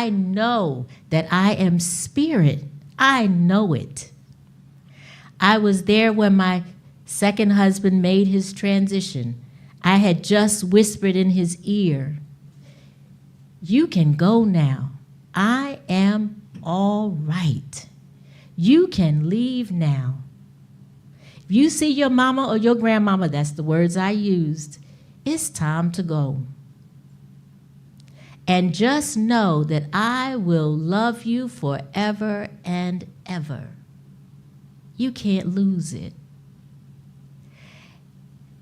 I know that I am spirit. I know it. I was there when my second husband made his transition. I had just whispered in his ear, "You can go now. I am all right. You can leave now. If you see your mama or your grandmama," that's the words I used, "it's time to go. And just know that I will love you forever and ever. You can't lose it."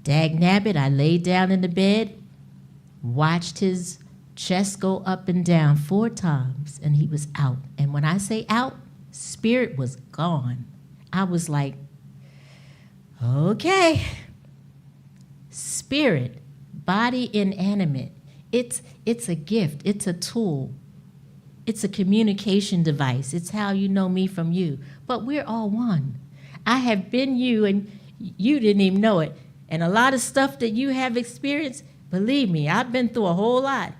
Dagnabbit, I laid down in the bed, watched his chest go up and down 4 times, and he was out. And when I say out, spirit was gone. I was like, okay. Spirit, body inanimate. It's a gift. It's a tool. It's a communication device. It's how you know me from you. But we're all one. I have been you, and you didn't even know it. And a lot of stuff that you have experienced, believe me, I've been through a whole lot.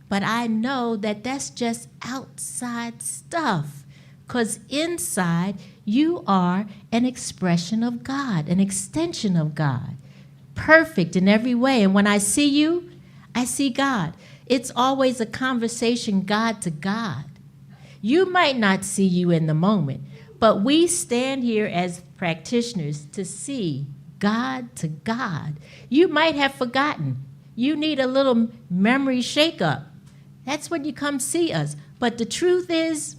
But I know that that's just outside stuff. Because inside, you are an expression of God, an extension of God. Perfect in every way. And when I see you, I see God. It's always a conversation God to God. You might not see you in the moment, but we stand here as practitioners to see God to God. You might have forgotten. You need a little memory shake-up. That's when you come see us. But the truth is,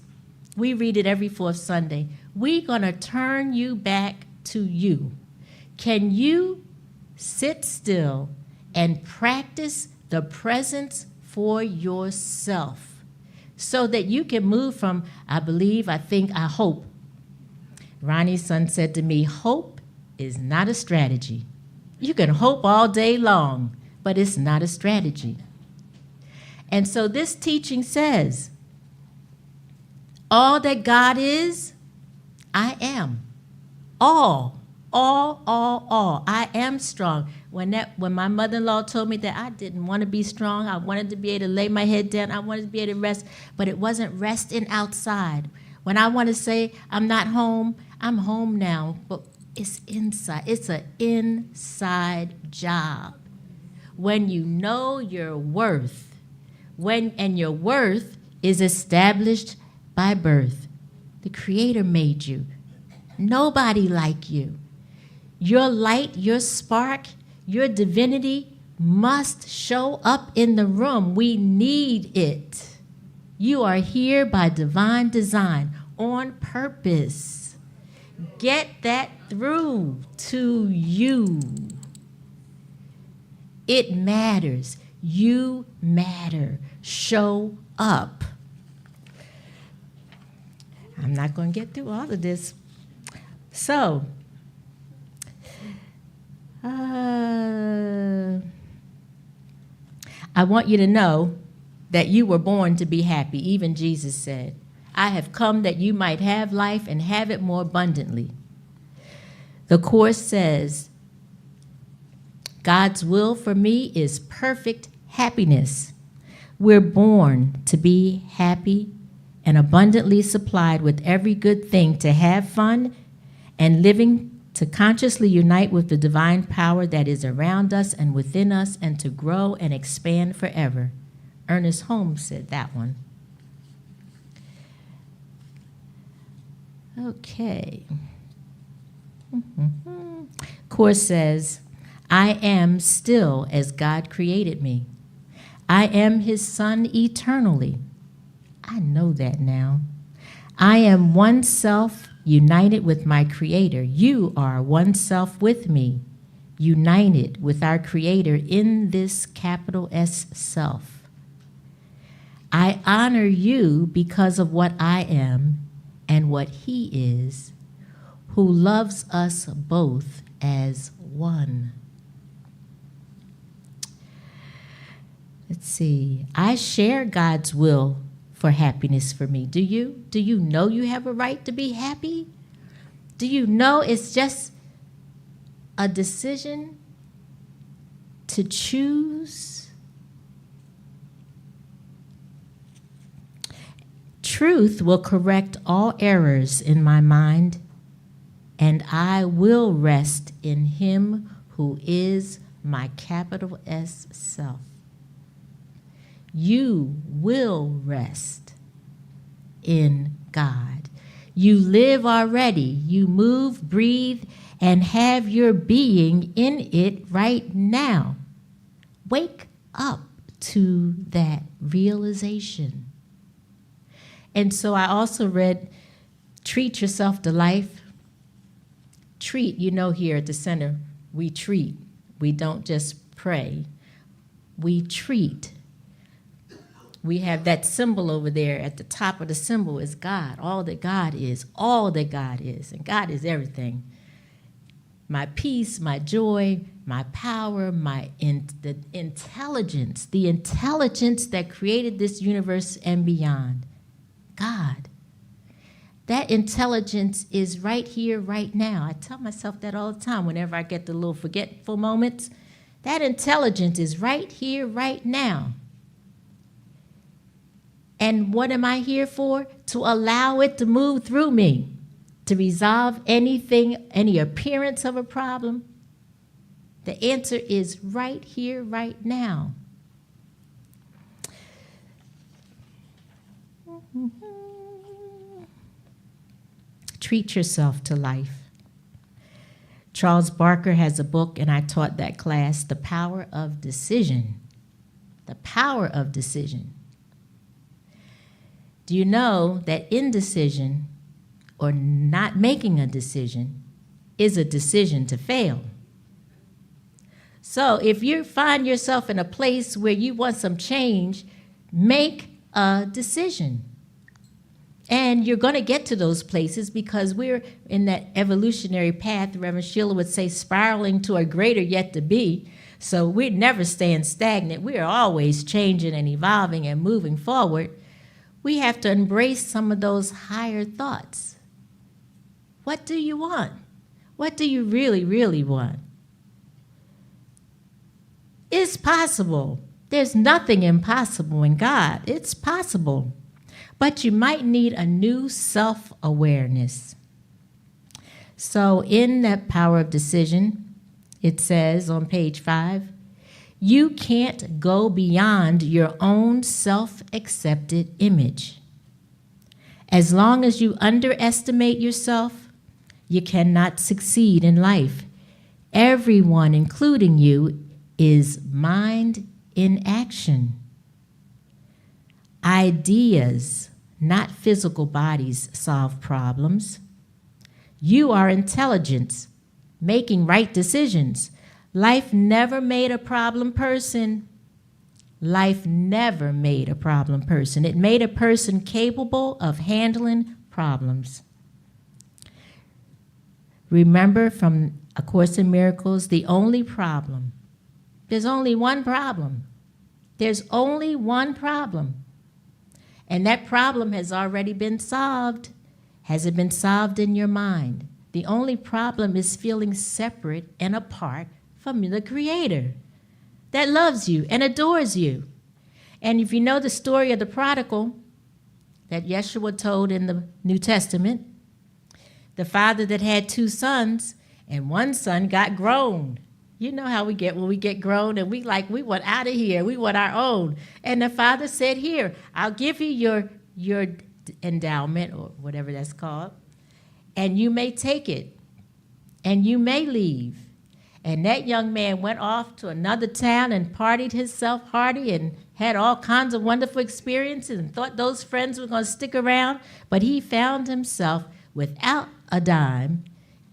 we read it every 4th Sunday. We're going to turn you back to you. Can you sit still and practice the presence for yourself so that you can move from I believe, I think, I hope. Ronnie's son said to me, hope is not a strategy. You can hope all day long, but it's not a strategy. And so this teaching says, all that God is, I am. All. I am strong. When my mother-in-law told me that I didn't want to be strong, I wanted to be able to lay my head down, I wanted to be able to rest, but it wasn't resting outside. When I want to say I'm not home, I'm home now, but it's inside. It's an inside job. When you know your worth, and your worth is established by birth. The Creator made you. Nobody like you. Your light, your spark, your divinity must show up in the room. We need it. You are here by divine design, on purpose. Get that through to you. It matters. You matter. Show up. I'm not going to get through all of this. So, I want you to know that you were born to be happy. Even Jesus said, I have come that you might have life and have it more abundantly. The Course says, God's will for me is perfect happiness. We're born to be happy and abundantly supplied with every good thing to have fun and living to consciously unite with the divine power that is around us and within us and to grow and expand forever. Ernest Holmes said that one. Okay. Course says, I am still as God created me. I am his son eternally. I know that now. I am one self united with my Creator. You are one self with me, united with our Creator in this capital S self. I honor you because of what I am and what he is, who loves us both as one. Let's see. I share God's will for happiness for me. Do you? Do you know you have a right to be happy? Do you know it's just a decision to choose? Truth will correct all errors in my mind, and I will rest in him who is my capital S self. You will rest in God. You live already. You move, breathe, and have your being in it right now. Wake up to that realization. And so I also read, treat yourself to life. Treat, here at the center, we treat. We don't just pray. We treat. We have that symbol over there. At the top of the symbol is God, all that God is, all that God is. And God is everything. My peace, my joy, my power, the intelligence that created this universe and beyond. God. That intelligence is right here, right now. I tell myself that all the time whenever I get the little forgetful moments. That intelligence is right here, right now. And what am I here for? To allow it to move through me, to resolve anything, any appearance of a problem. The answer is right here, right now. Treat yourself to life. Charles Barker has a book, and I taught that class, The Power of Decision. The Power of Decision. Do you know that indecision, or not making a decision, is a decision to fail? So if you find yourself in a place where you want some change, make a decision. And you're going to get to those places because we're in that evolutionary path, Reverend Sheila would say, spiraling to a greater yet to be. So we're never staying stagnant. We are always changing and evolving and moving forward. We have to embrace some of those higher thoughts. What do you want? What do you really, really want? It's possible. There's nothing impossible in God. It's possible. But you might need a new self-awareness. So in that Power of Decision, it says on page 5, you can't go beyond your own self-accepted image. As long as you underestimate yourself, you cannot succeed in life. Everyone, including you, is mind in action. Ideas, not physical bodies, solve problems. You are intelligence, making right decisions. Life never made a problem person. Life never made a problem person. It made a person capable of handling problems. Remember from A Course in Miracles, there's only one problem. There's only one problem. And that problem has already been solved. Has it been solved in your mind? The only problem is feeling separate and apart from the Creator that loves you and adores you. And if you know the story of the prodigal that Yeshua told in the New Testament, the father that had 2 sons, and one son got grown. You know how we get when we get grown and we want out of here. We want our own. And the father said, here, I'll give you your endowment or whatever that's called, and you may take it, and you may leave. And that young man went off to another town and partied himself hearty and had all kinds of wonderful experiences and thought those friends were going to stick around. But he found himself without a dime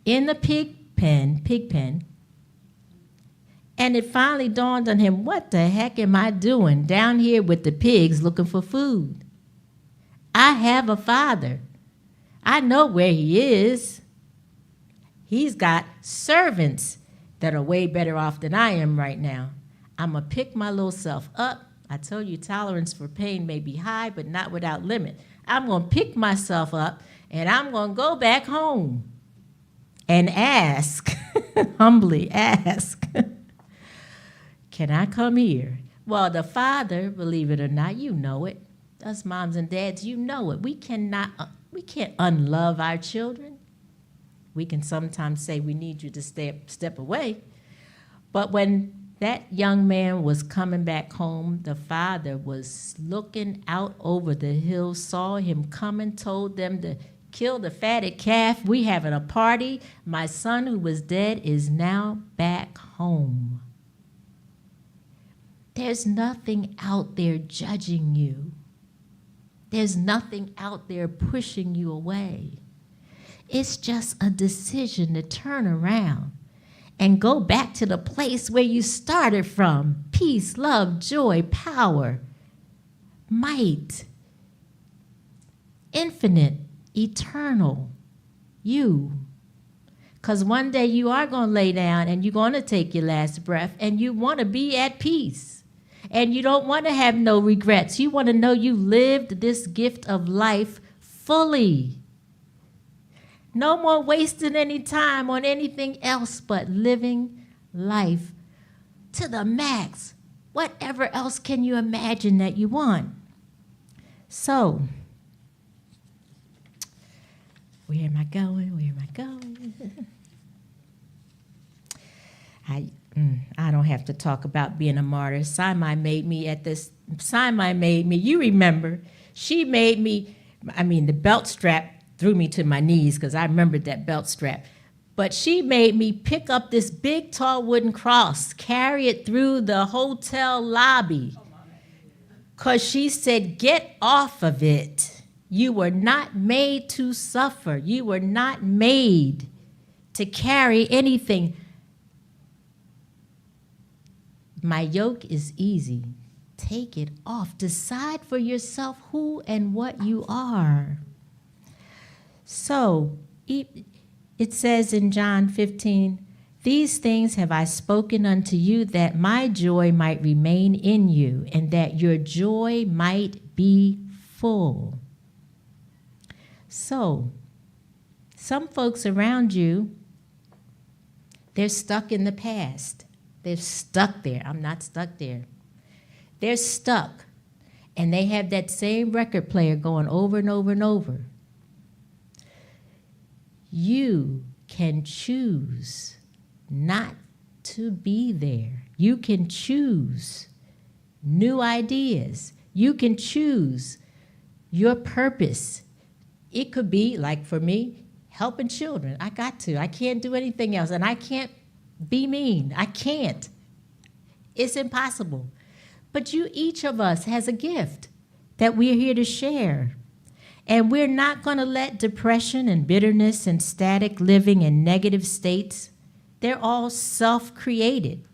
in the pig pen. And it finally dawned on him, what the heck am I doing down here with the pigs looking for food? I have a father. I know where he is. He's got servants that are way better off than I am right now. I'm going to pick my little self up. I told you tolerance for pain may be high, but not without limit. I'm going to pick myself up, and I'm going to go back home and ask, humbly ask, can I come here? Well, the father, believe it or not, you know it, Us moms and dads, you know it. We can't unlove our children. We can sometimes say we need you to step away. But when that young man was coming back home, the father was looking out over the hill, saw him coming, told them to kill the fatted calf. We having a party. My son who was dead is now back home. There's nothing out there judging you. There's nothing out there pushing you away. It's just a decision to turn around and go back to the place where you started from. Peace, love, joy, power, might, infinite, eternal, you. Because one day you are going to lay down and you're going to take your last breath and you want to be at peace. And you don't want to have no regrets. You want to know you lived this gift of life fully. No more wasting any time on anything else but living life to the max. Whatever else can you imagine that you want? So, where am I going? Where am I going? I don't have to talk about being a martyr. Simai made me you remember, she made me, the belt strap threw me to my knees because I remembered that belt strap. But she made me pick up this big, tall wooden cross, carry it through the hotel lobby. Because she said, get off of it. You were not made to suffer. You were not made to carry anything. My yoke is easy. Take it off. Decide for yourself who and what you are. So, it says in John 15, these things have I spoken unto you that my joy might remain in you and that your joy might be full. So, some folks around you, they're stuck in the past. They're stuck there. I'm not stuck there. They're stuck. And they have that same record player going over and over and over. You can choose not to be there. You can choose new ideas. You can choose your purpose. It could be, like for me, helping children. I can't do anything else. And I can't be mean. I can't. It's impossible. But each of us has a gift that we're here to share. And we're not going to let depression and bitterness and static living and negative states, they're all self-created.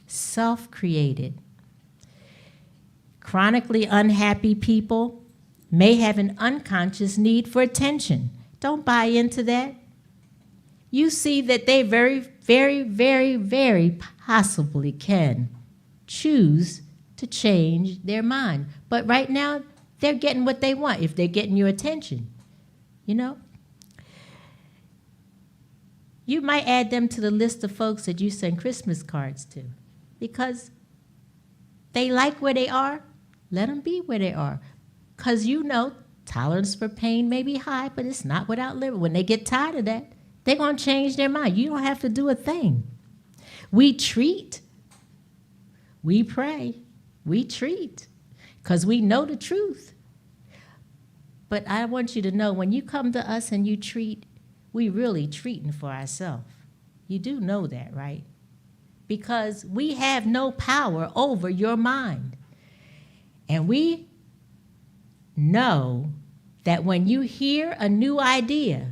Self-created. Chronically unhappy people may have an unconscious need for attention. Don't buy into that. You see that they very, very, very, very possibly can choose to change their mind. But right now, they're getting what they want if they're getting your attention, you know? You might add them to the list of folks that you send Christmas cards to because they like where they are. Let them be where they are. Because tolerance for pain may be high, but it's not without living. When they get tired of that, they're going to change their mind. You don't have to do a thing. We treat. We pray. We treat. Because we know the truth. But I want you to know, when you come to us and you treat, we really treating for ourselves. You do know that, right? Because we have no power over your mind. And we know that when you hear a new idea,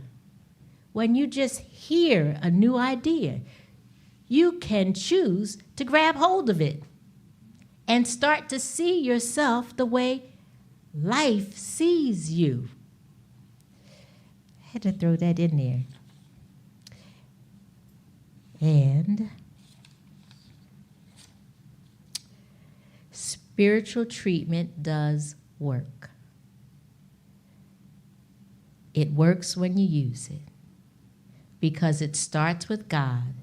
when you just hear a new idea, you can choose to grab hold of it and start to see yourself the way life sees you. I had to throw that in there. And spiritual treatment does work. It works when you use it because it starts with God,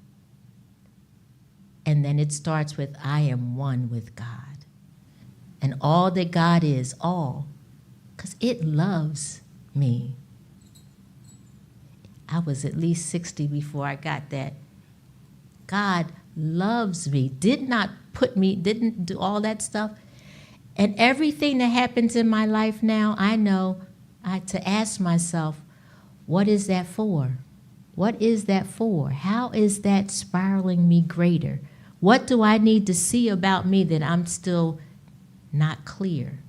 and then it starts with I am one with God. and all that God is, all, because it loves me. I was at least 60 before I got that. God loves me, didn't do all that stuff. And everything that happens in my life now, I know to ask myself, what is that for? What is that for? How is that spiraling me greater? What do I need to see about me that I'm still not clear?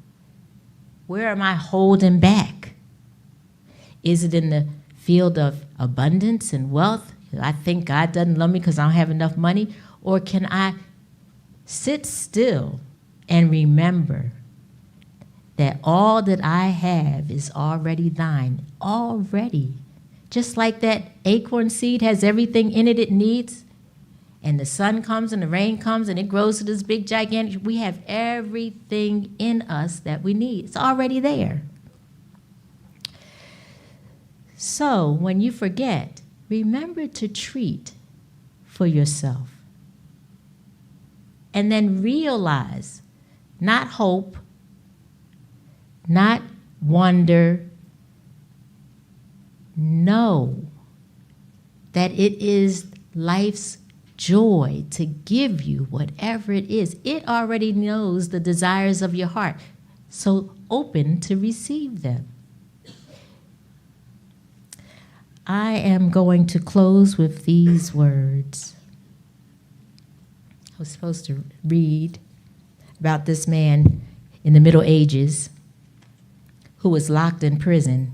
Where am I holding back? Is it in the field of abundance and wealth? I think God doesn't love me because I don't have enough money? Or can I sit still and remember that all that I have is already thine, already? Just like that acorn seed has everything in it needs, and the sun comes and the rain comes and it grows to this big gigantic, we have everything in us that we need. It's already there. So when you forget, remember to treat for yourself. And then realize, not hope, not wonder, know that it is life's joy to give you whatever it is. It already knows the desires of your heart, so open to receive them. I am going to close with these words. I was supposed to read about this man in the Middle Ages who was locked in prison.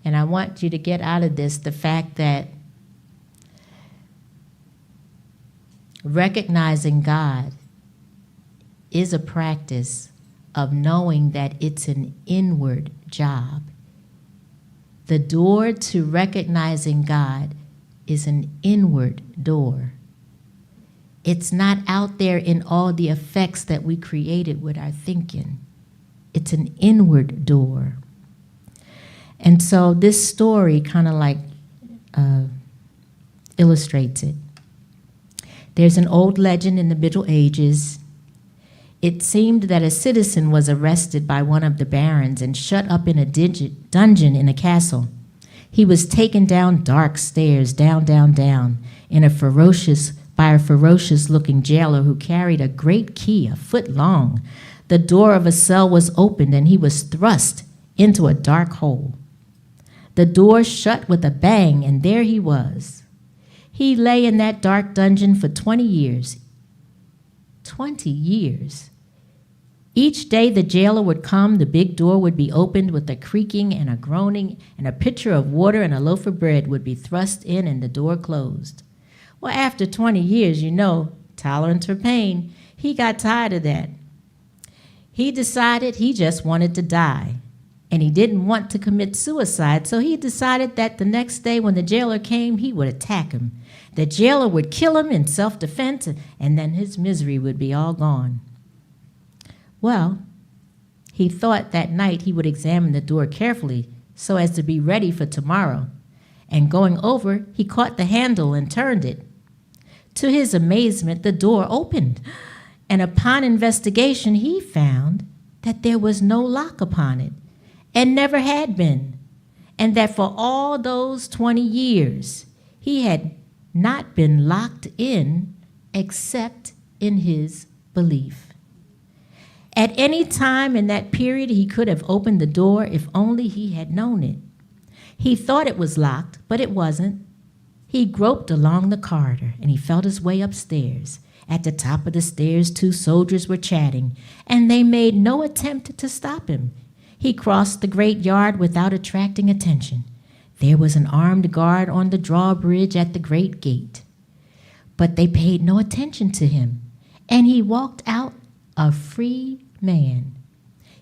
And I want you to get out of this the fact that recognizing God is a practice of knowing that it's an inward job. The door to recognizing God is an inward door. It's not out there in all the effects that we created with our thinking. It's an inward door. And so this story kind of like illustrates it. There's an old legend in the Middle Ages. It seemed that a citizen was arrested by one of the barons and shut up in a dungeon in a castle. He was taken down dark stairs, down, by a ferocious-looking jailer who carried a great key, a foot long. The door of a cell was opened, and he was thrust into a dark hole. The door shut with a bang, and there he was. He lay in that dark dungeon for 20 years. 20 years. Each day the jailer would come, the big door would be opened with a creaking and a groaning, and a pitcher of water and a loaf of bread would be thrust in, and the door closed. Well, after 20 years, tolerance for pain, he got tired of that. He decided he just wanted to die, and he didn't want to commit suicide, so he decided that the next day when the jailer came, he would attack him. The jailer would kill him in self-defense, and then his misery would be all gone. Well, he thought that night he would examine the door carefully so as to be ready for tomorrow. And going over, he caught the handle and turned it. To his amazement, the door opened, and upon investigation, he found that there was no lock upon it, and never had been, and that for all those 20 years, he had not been locked in except in his belief. At any time in that period, he could have opened the door if only he had known it. He thought it was locked, but it wasn't. He groped along the corridor, and he felt his way upstairs. At the top of the stairs, 2 soldiers were chatting, and they made no attempt to stop him. He crossed the great yard without attracting attention. There was an armed guard on the drawbridge at the great gate. But they paid no attention to him, and he walked out a free man.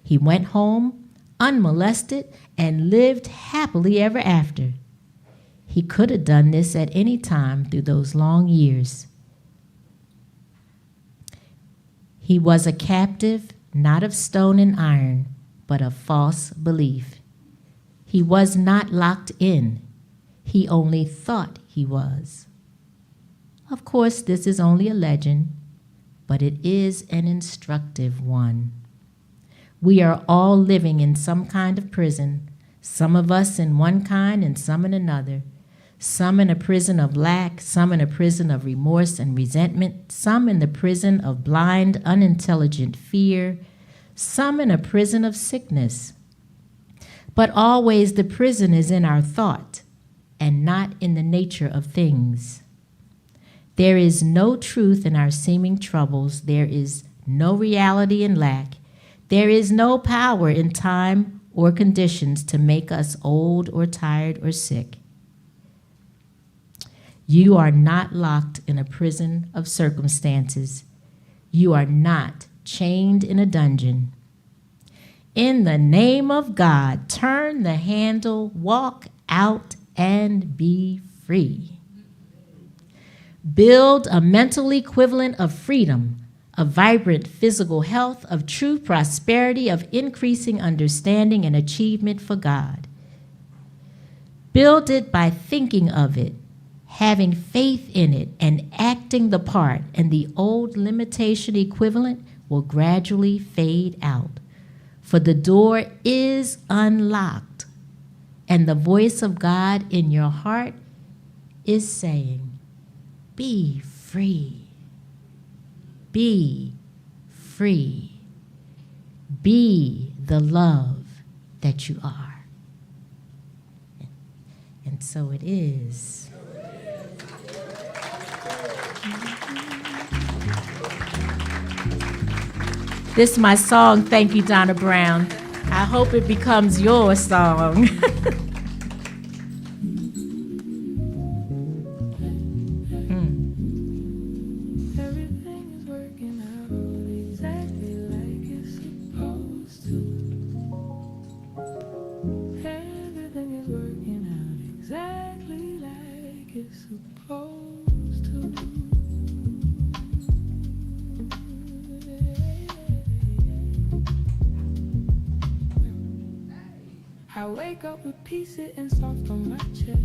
He went home unmolested and lived happily ever after. He could have done this at any time through those long years. He was a captive, not of stone and iron, but of false belief. He was not locked in. He only thought he was. Of course, this is only a legend, but it is an instructive one. We are all living in some kind of prison, some of us in one kind and some in another. Some in a prison of lack, some in a prison of remorse and resentment, some in the prison of blind, unintelligent fear, some in a prison of sickness. But always the prison is in our thought and not in the nature of things. There is no truth in our seeming troubles. There is no reality in lack. There is no power in time or conditions to make us old or tired or sick. You are not locked in a prison of circumstances. You are not chained in a dungeon. In the name of God, turn the handle, walk out, and be free. Build a mental equivalent of freedom, of vibrant physical health, of true prosperity, of increasing understanding and achievement for God. Build it by thinking of it, having faith in it, and acting the part, and the old limitation equivalent will gradually fade out. For the door is unlocked, and the voice of God in your heart is saying, be free. Be free. Be the love that you are. And so it is. This is my song, Thank You, Donna Brown. I hope it becomes your song. I wake up with peace sitting soft on my chest.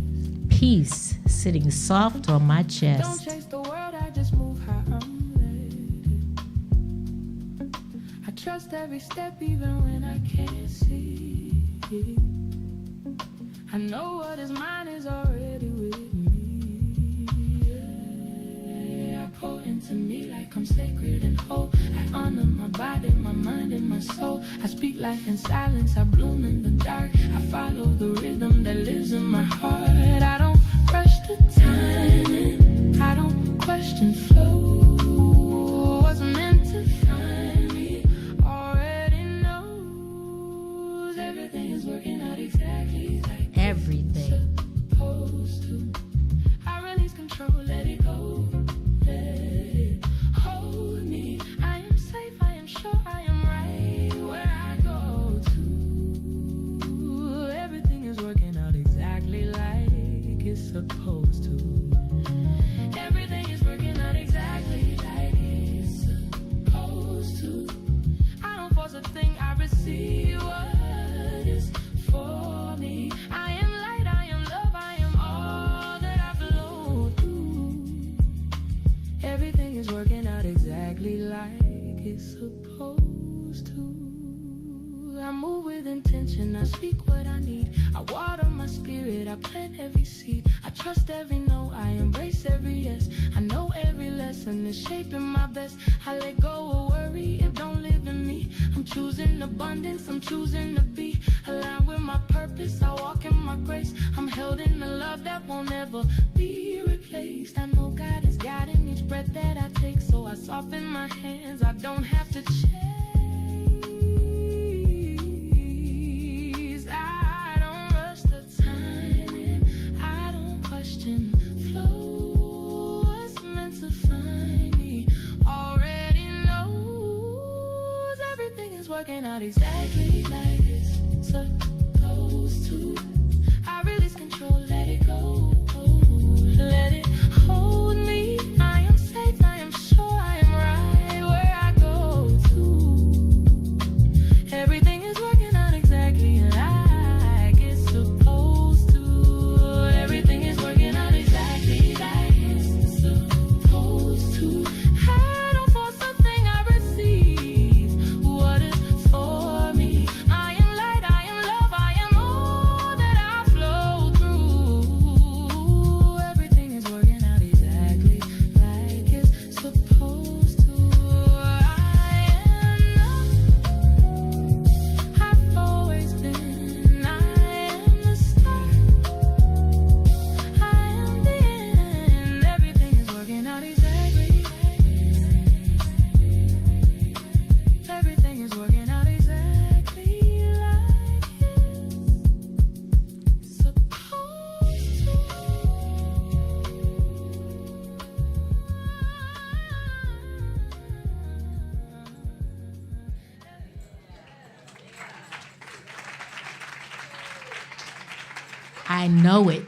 Peace sitting soft on my chest. Don't chase the world, I just move how I'm led. I trust every step even when I can't see. I know what is mine is already with me. I pour into me like I'm sacred and whole. I honor my body, my mind, and my soul. I speak life in silence, I bloom in the dark. I follow the rhythm that lives in my heart. I don't rush the timing, I don't question flow. What's meant to find me already knows. Everything is working out exactly like everything it's supposed to. I release control, let it go. Let it hold me. I am safe, I am sure I am right where I go to. Everything is working out exactly like it's supposed to. Everything is working out exactly like it's supposed to. I don't force a thing, I receive what is for me. I am light, I am love, I am all that I flow through. Everything is working out exactly like it's supposed to. I move with intention, I speak what I need. I water my spirit, I plant every seed. I trust every no, I embrace every yes. I know every lesson is shaping my best. I let go of worry, it don't live in me. I'm choosing abundance, I'm choosing to be aligned with my purpose. I walk in my grace, I'm held in the love that won't ever be replaced. I know God is guiding each breath that I take, so I soften my hands, I don't have to chase. I don't rush the timing, I don't question flow. What's meant to find me already knows. Everything is working out exactly like it's supposed to. I release control, let it go. Let it hold me. I am safe, I am sure I am right where I go to. Everything is working out exactly like it's supposed to. Everything is working out exactly like it's supposed to. I don't force a I know it.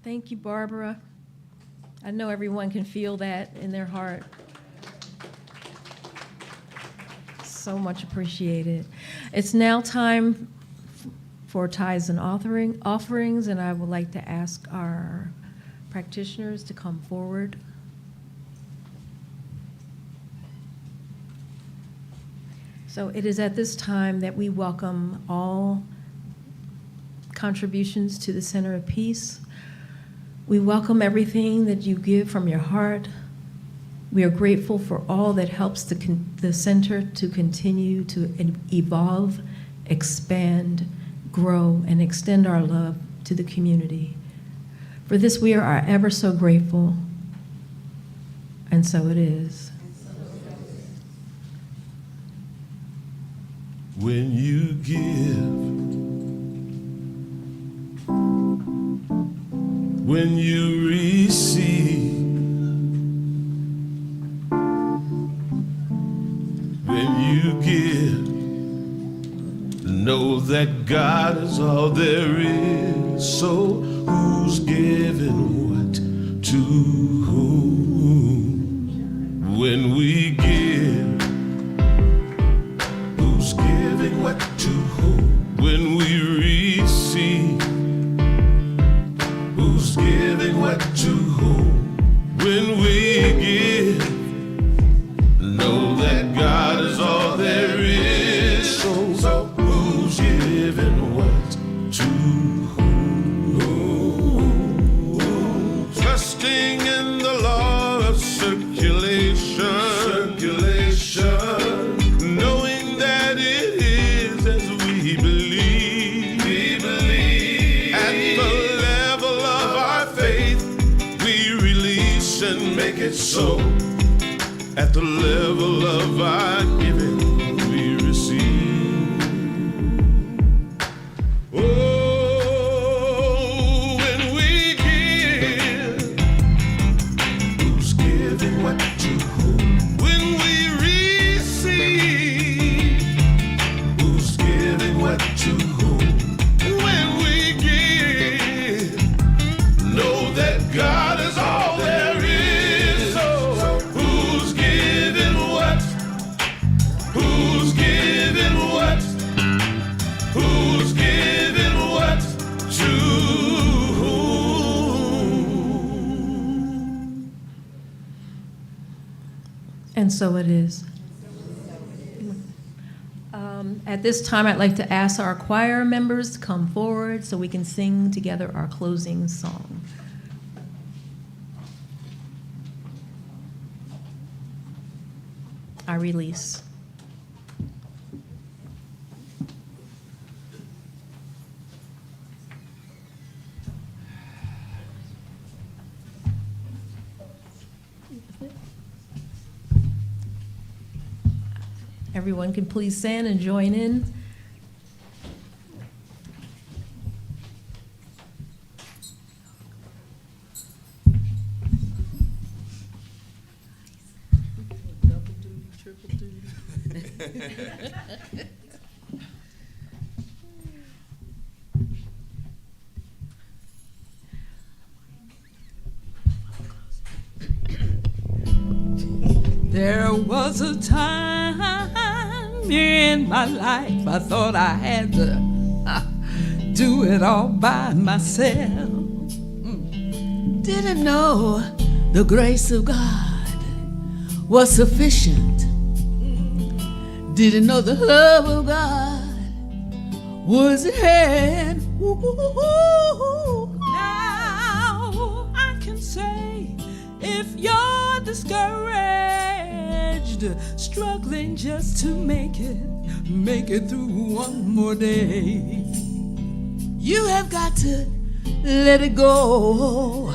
Thank you, Barbara. I know everyone can feel that in their heart. So much appreciated. It's now time for tithes and offerings, and I would like to ask our practitioners to come forward. So it is at this time that we welcome all contributions to the Center of Peace. We welcome everything that you give from your heart. We are grateful for all that helps the center to continue to evolve, expand, grow, and extend our love to the community. For this, we are ever so grateful, and so it is. When you give, when you receive, when you give, know that God is all there is. So who's giving what to whom? When we give, who's giving what to whom? When we receive, who's giving what to whom? When we give, know that God is all there is. So who's giving what to whom? Trusting in the law of circulation, knowing that it is as we believe. At the level of our faith, we release and make it so. At the level of our giving, we receive. Oh, when we give, who's giving what to whom? When we receive, who's giving what to whom? When we give, know that God is all there is. So who's giving what? Who's giving what? Who's giving what to whom? And so it is. At this time, I'd like to ask our choir members to come forward so we can sing together our closing song. I release. Everyone can please stand and join in. There was a time in my life I thought I had to do it all by myself. Didn't know the grace of God was sufficient. Didn't know the love of God was at hand. Now I can say, if you're discouraged, struggling just to make it through one more day, you have got to let it go.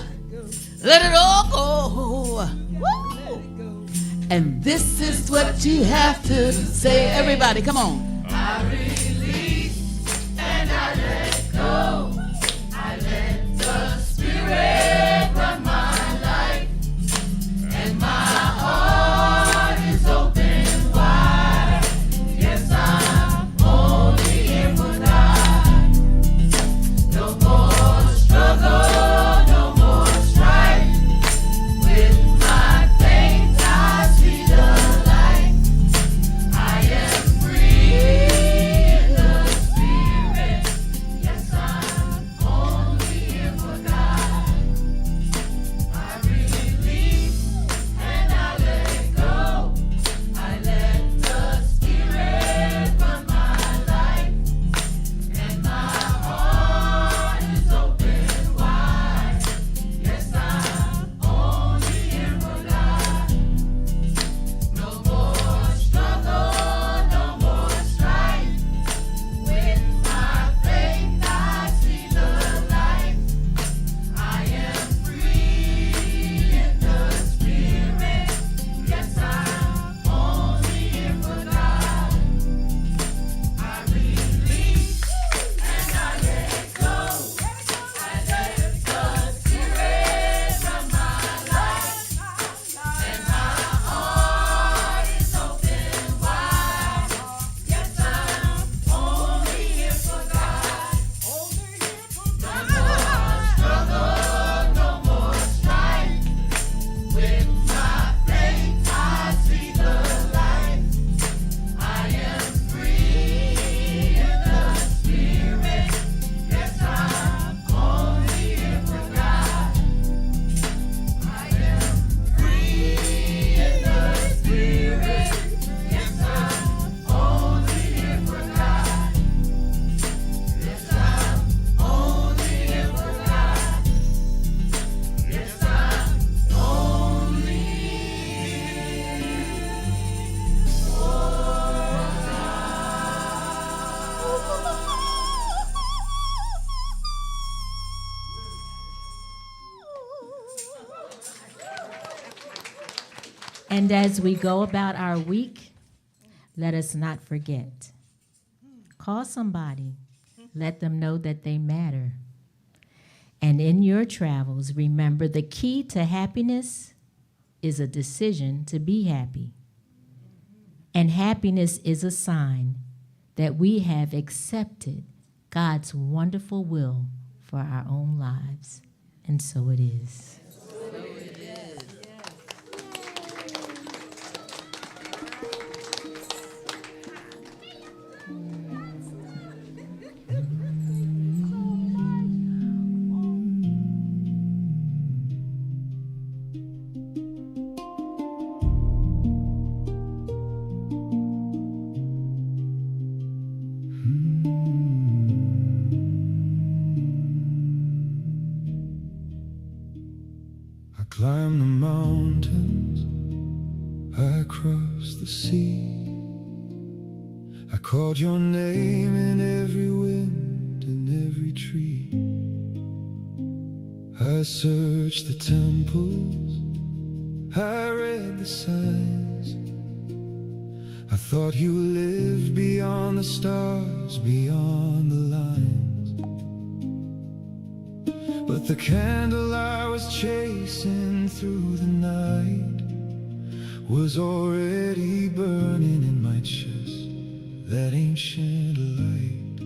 Let it all go. Woo! And this is what you have to say. Everybody, come on. I release and I let go. I let And as we go about our week, let us not forget. Call somebody. Let them know that they matter. And in your travels, remember the key to happiness is a decision to be happy. And happiness is a sign that we have accepted God's wonderful will for our own lives. And so it is. I climbed the mountains, I crossed the sea. I called your name in every wind and every tree. I searched the temples, I read the signs. I thought you lived beyond the stars, beyond the lines. But the candle I was chasing through the night was already burning in my chest, that ancient light.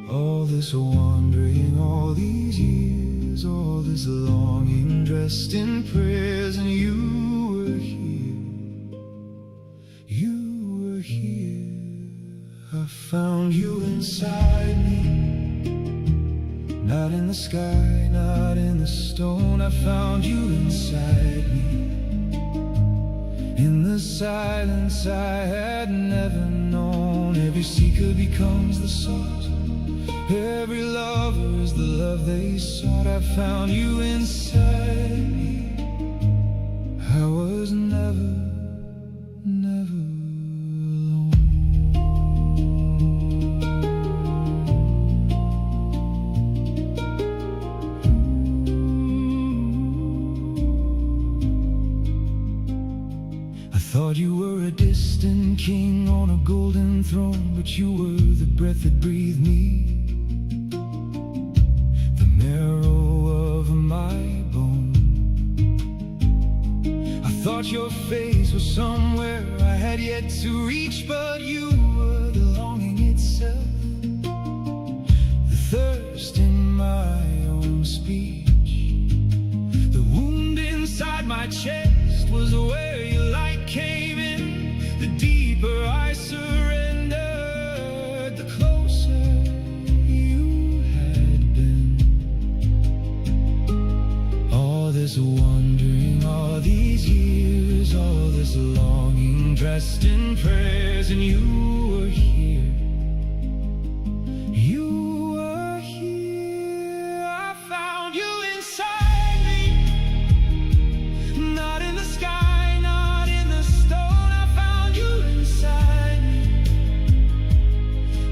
All this wandering, all these years, all this longing dressed in prayers, and you were here, you were here. I found you inside me, not in the sky, not in the stone. I found you inside me, in the silence I had never known. Every seeker becomes the sought, every lover is the love they sought. I found you inside me, I was never, never alone. I thought you were a distant king on a golden throne, but you were the breath that breathed me, the marrow of my bone. I thought your face was somewhere I had yet to reach, but you were the longing itself, the thirst in my own speech. The wound inside my chest was where your light came in. The deeper I surrendered, the closer you had been. All this wandering, all these years, all this longing dressed in prayers, and you were here, you were here. I found you inside me, not in the sky, not in the stone. I found you inside me,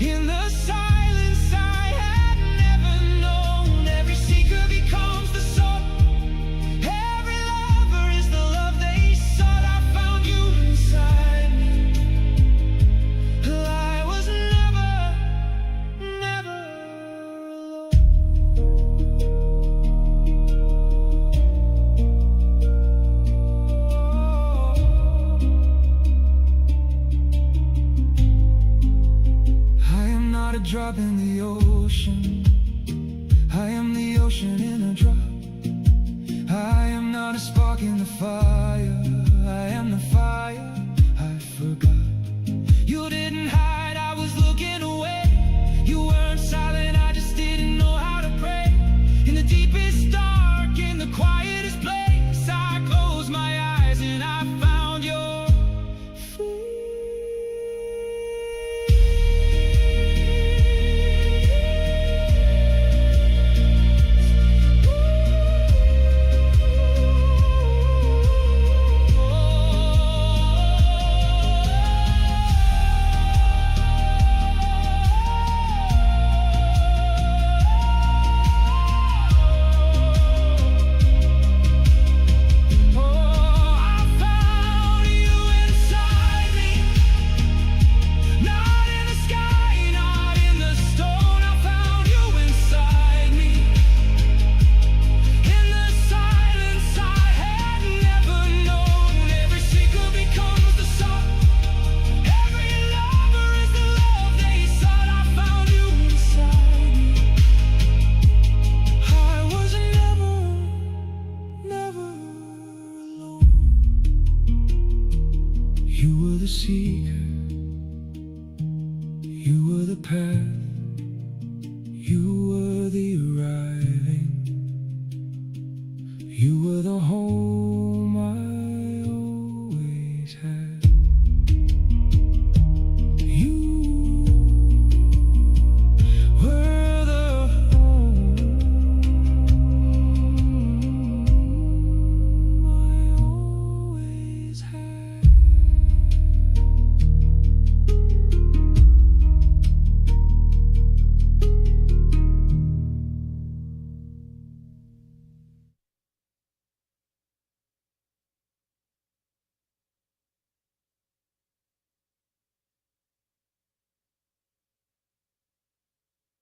in the silence I had never known. Every seeker becomes the sought, every lover is the love they sought. I found you inside me, I was never, never alone. I am not a drop in the ocean, I am the ocean in a drop. I am not a spark in the fire, I am the fire I forgot. You didn't hide, I was looking away. You weren't silent, I just didn't know how to pray. In the deepest dark, in the quietest place, I closed my eyes and I found your face. You were the path